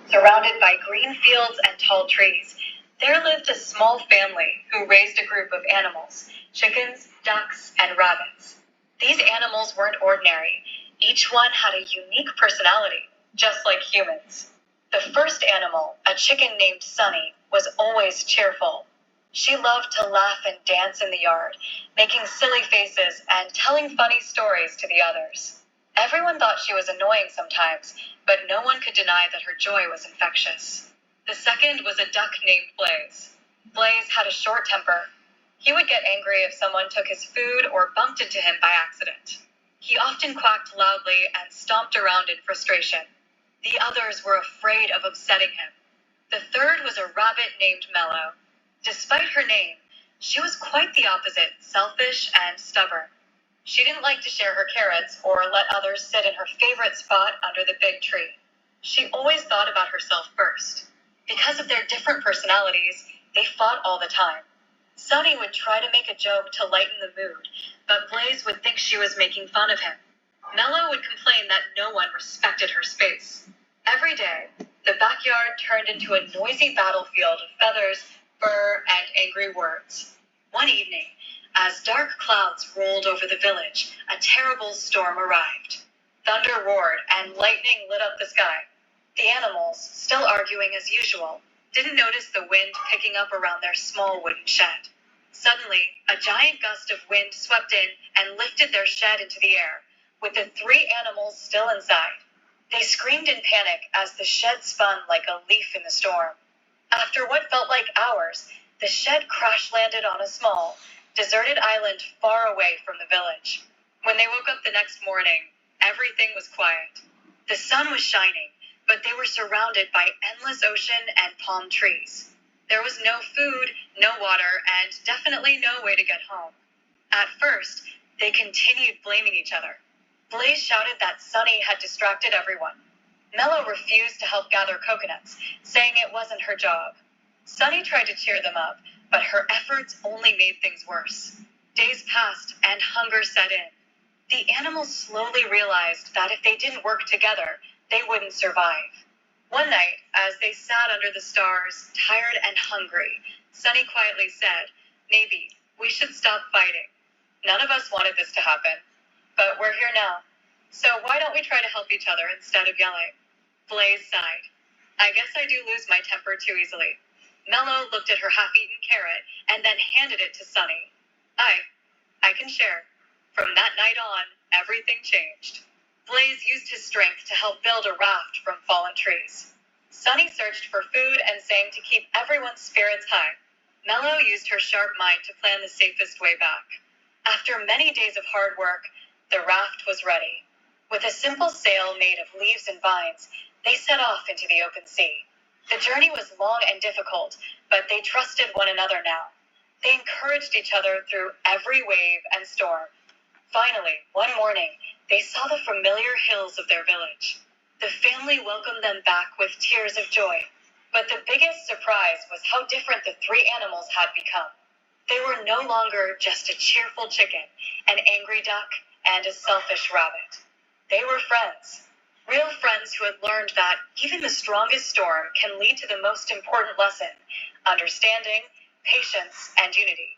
Surrounded by green fields and tall trees, there lived a small family who raised a group of animals: chickens, ducks, and rabbits. These animals weren't ordinary. Each one had a unique personality, just like humans. The first animal, a chicken named Sunny, was always cheerful. She loved to laugh and dance in the yard, making silly faces and telling funny stories to the others. Everyone thought she was annoying sometimes, but no one could deny that her joy was infectious. The second was a duck named Blaze. Blaze had a short temper. He would get angry if someone took his food or bumped into him by accident. He often quacked loudly and stomped around in frustration. The others were afraid of upsetting him. The third was a rabbit named Mellow. Despite her name, she was quite the opposite, selfish and stubborn. She didn't like to share her carrots or let others sit in her favorite spot under the big tree. She always thought about herself first. Because of their different personalities, they fought all the time. Sunny would try to make a joke to lighten the mood, but Blaze would think she was making fun of him. Mellow would complain that no one respected her space. Every day, the backyard turned into a noisy battlefield of feathers, fur, and angry words. One evening, as dark clouds rolled over the village, a terrible storm arrived. Thunder roared and lightning lit up the sky. The animals, still arguing as usual, didn't notice the wind picking up around their small wooden shed. Suddenly, a giant gust of wind swept in and lifted their shed into the air, with the three animals still inside. They screamed in panic as the shed spun like a leaf in the storm. After what felt like hours, the shed crash-landed on a small, deserted island far away from the village. When they woke up the next morning, everything was quiet. The sun was shining, but they were surrounded by endless ocean and palm trees. There was no food, no water, and definitely no way to get home. At first, they continued blaming each other. Blaze shouted that Sunny had distracted everyone. Mellow refused to help gather coconuts, saying it wasn't her job. Sunny tried to cheer them up, but her efforts only made things worse. Days passed and hunger set in. The animals slowly realized that if they didn't work together, they wouldn't survive. One night, as they sat under the stars, tired and hungry, Sunny quietly said, "Maybe we should stop fighting. None of us wanted this to happen, but we're here now. So why don't we try to help each other instead of yelling?" Blaze sighed. "I guess I do lose my temper too easily." Mellow looked at her half-eaten carrot and then handed it to Sunny. I can share." From that night on, everything changed. Blaze used his strength to help build a raft from fallen trees. Sunny searched for food and sang to keep everyone's spirits high. Mellow used her sharp mind to plan the safest way back. After many days of hard work, the raft was ready. With a simple sail made of leaves and vines, they set off into the open sea. The journey was long and difficult, but they trusted one another now. They encouraged each other through every wave and storm. Finally, one morning, they saw the familiar hills of their village. The family welcomed them back with tears of joy. But the biggest surprise was how different the three animals had become. They were no longer just a cheerful chicken, an angry duck, and a selfish rabbit. They were friends. Real friends who had learned that even the strongest storm can lead to the most important lesson: understanding, patience, and unity.